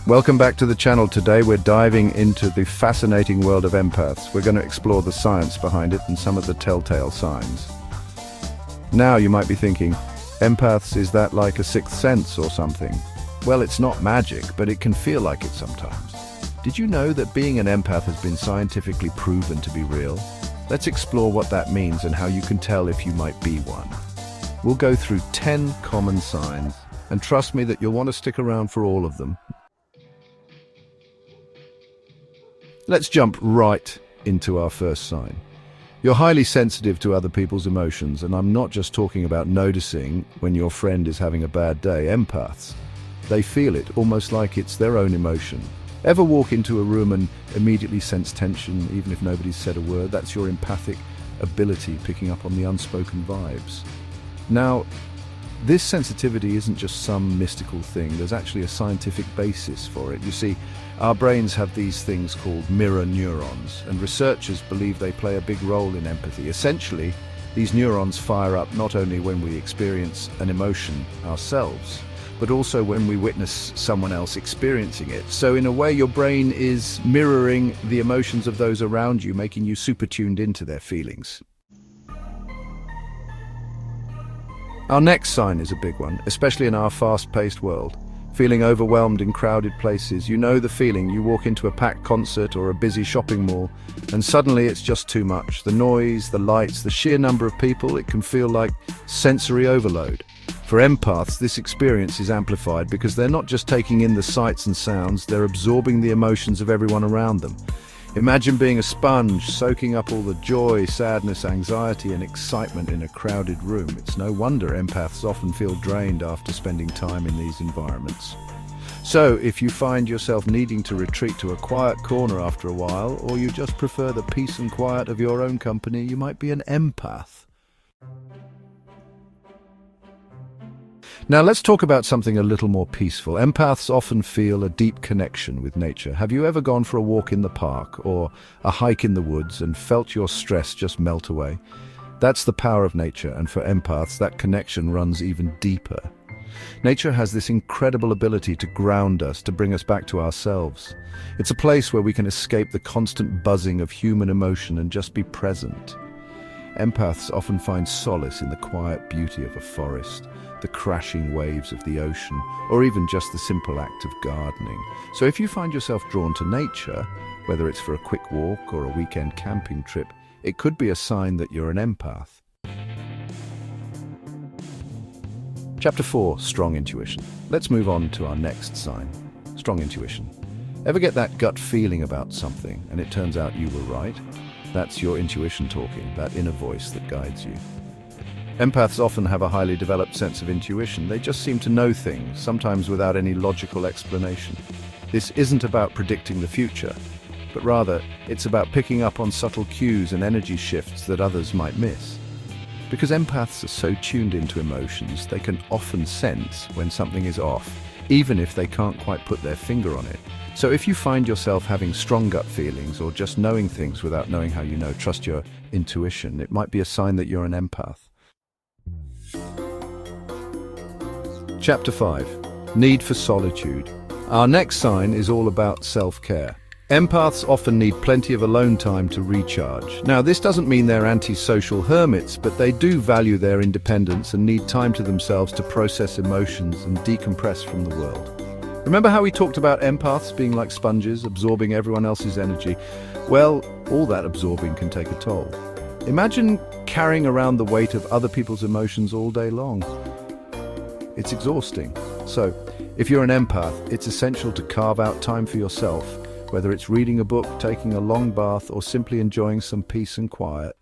Welcome back to the channel. Today we're diving into the fascinating world of empaths. We're going to explore the science behind it and some of the telltale signs. Now you might be thinking, empaths, is that like a sixth sense or something? Well, it's not magic, but it can feel like it sometimes. Did you know that being an empath has been scientifically proven to be real? Let's explore what that means and how you can tell if you might be one. We'll go through 10 common signs, and trust me that you'll want to stick around for all of them. Let's jump right into our first sign. You're highly sensitive to other people's emotions, and I'm not just talking about noticing when your friend is having a bad day. Empaths, they feel it almost like it's their own emotion. Ever walk into a room and immediately sense tension, even if nobody's said a word? That's your empathic ability picking up on the unspoken vibes. Now, this sensitivity isn't just some mystical thing. There's actually a scientific basis for it. You see, our brains have these things called mirror neurons, and researchers believe they play a big role in empathy. Essentially, these neurons fire up not only when we experience an emotion ourselves, but also when we witness someone else experiencing it. So in a way, your brain is mirroring the emotions of those around you, making you super tuned into their feelings. Our next sign is a big one, especially in our fast-paced world. Feeling overwhelmed in crowded places. You know the feeling. You walk into a packed concert or a busy shopping mall, and suddenly it's just too much. The noise, the lights, the sheer number of people, it can feel like sensory overload. For empaths, this experience is amplified because they're not just taking in the sights and sounds, they're absorbing the emotions of everyone around them. Imagine being a sponge, soaking up all the joy, sadness, anxiety, and excitement in a crowded room. It's no wonder empaths often feel drained after spending time in these environments. So, if you find yourself needing to retreat to a quiet corner after a while, or you just prefer the peace and quiet of your own company, you might be an empath. Now let's talk about something a little more peaceful. Empaths often feel a deep connection with nature. Have you ever gone for a walk in the park or a hike in the woods and felt your stress just melt away? That's the power of nature, and for empaths, that connection runs even deeper. Nature has this incredible ability to ground us, to bring us back to ourselves. It's a place where we can escape the constant buzzing of human emotion and just be present. Empaths often find solace in the quiet beauty of a forest, the crashing waves of the ocean, or even just the simple act of gardening. So if you find yourself drawn to nature, whether it's for a quick walk or a weekend camping trip, it could be a sign that you're an empath. Chapter 4, Strong Intuition. Let's move on to our next sign, strong intuition. Ever get that gut feeling about something and it turns out you were right? That's your intuition talking, that inner voice that guides you. Empaths often have a highly developed sense of intuition. They just seem to know things, sometimes without any logical explanation. This isn't about predicting the future, but rather it's about picking up on subtle cues and energy shifts that others might miss. Because empaths are so tuned into emotions, they can often sense when something is off, even if they can't quite put their finger on it. So if you find yourself having strong gut feelings or just knowing things without knowing how you know, trust your intuition. It might be a sign that you're an empath. Chapter 5. Need for solitude. Our next sign is all about self-care. Empaths often need plenty of alone time to recharge. Now, this doesn't mean they're antisocial hermits, but they do value their independence and need time to themselves to process emotions and decompress from the world. Remember how we talked about empaths being like sponges, absorbing everyone else's energy? Well, all that absorbing can take a toll. Imagine carrying around the weight of other people's emotions all day long. It's exhausting. So, if you're an empath, it's essential to carve out time for yourself, whether it's reading a book, taking a long bath, or simply enjoying some peace and quiet.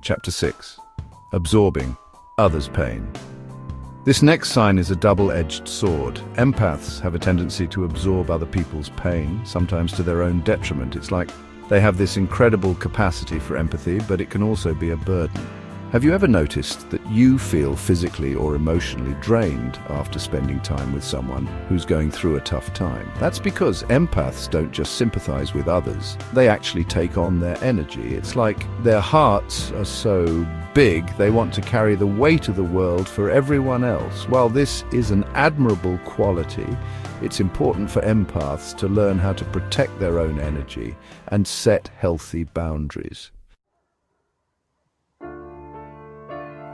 Chapter 6. Absorbing others' pain. This next sign is a double-edged sword. Empaths have a tendency to absorb other people's pain, sometimes to their own detriment. It's like they have this incredible capacity for empathy, but it can also be a burden. Have you ever noticed that you feel physically or emotionally drained after spending time with someone who's going through a tough time? That's because empaths don't just sympathize with others, they actually take on their energy. It's like their hearts are so big they want to carry the weight of the world for everyone else. While this is an admirable quality, it's important for empaths to learn how to protect their own energy and set healthy boundaries.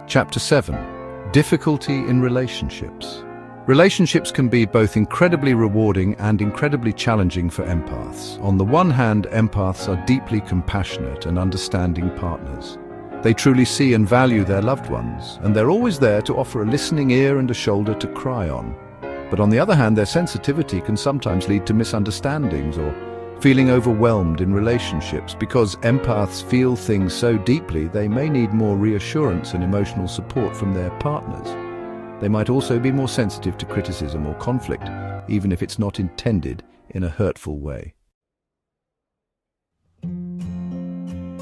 Chapter 7. Difficulty in relationships. Relationships can be both incredibly rewarding and incredibly challenging for empaths. On the one hand, empaths are deeply compassionate and understanding partners. They truly see and value their loved ones, and they're always there to offer a listening ear and a shoulder to cry on. But on the other hand, their sensitivity can sometimes lead to misunderstandings or feeling overwhelmed in relationships. Because empaths feel things so deeply, they may need more reassurance and emotional support from their partners. They might also be more sensitive to criticism or conflict, even if it's not intended in a hurtful way.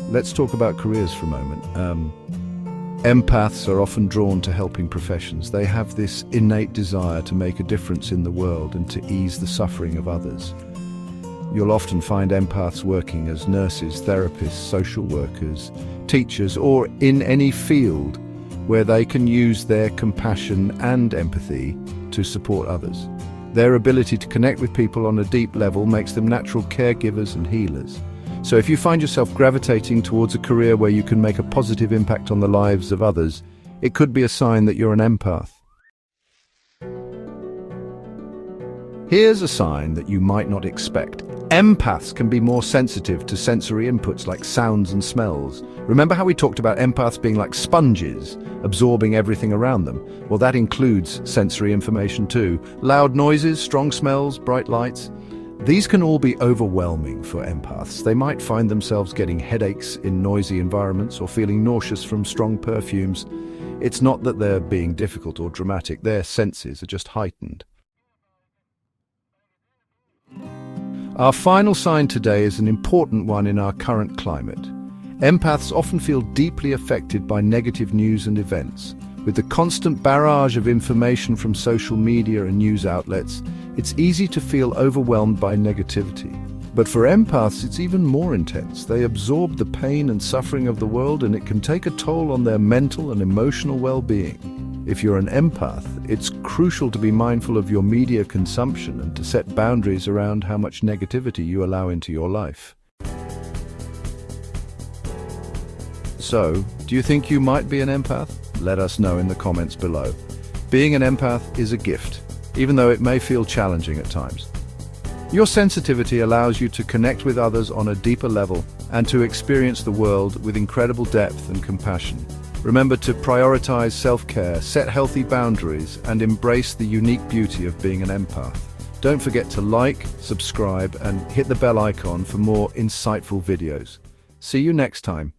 Let's talk about careers for a moment. Empaths are often drawn to helping professions. They have this innate desire to make a difference in the world and to ease the suffering of others. You'll often find empaths working as nurses, therapists, social workers, teachers, or in any field where they can use their compassion and empathy to support others. Their ability to connect with people on a deep level makes them natural caregivers and healers. So if you find yourself gravitating towards a career where you can make a positive impact on the lives of others, it could be a sign that you're an empath. Here's a sign that you might not expect. Empaths can be more sensitive to sensory inputs like sounds and smells. Remember how we talked about empaths being like sponges, absorbing everything around them? Well, that includes sensory information too. Loud noises, strong smells, bright lights. These can all be overwhelming for empaths. They might find themselves getting headaches in noisy environments or feeling nauseous from strong perfumes. It's not that they're being difficult or dramatic, their senses are just heightened. Our final sign today is an important one in our current climate. Empaths often feel deeply affected by negative news and events. With the constant barrage of information from social media and news outlets, it's easy to feel overwhelmed by negativity. But for empaths, it's even more intense. They absorb the pain and suffering of the world, and it can take a toll on their mental and emotional well-being. If you're an empath, it's crucial to be mindful of your media consumption and to set boundaries around how much negativity you allow into your life. So, do you think you might be an empath? Let us know in the comments below. Being an empath is a gift, even though it may feel challenging at times. Your sensitivity allows you to connect with others on a deeper level and to experience the world with incredible depth and compassion. Remember to prioritize self-care, set healthy boundaries, and embrace the unique beauty of being an empath. Don't forget to like, subscribe, and hit the bell icon for more insightful videos. See you next time.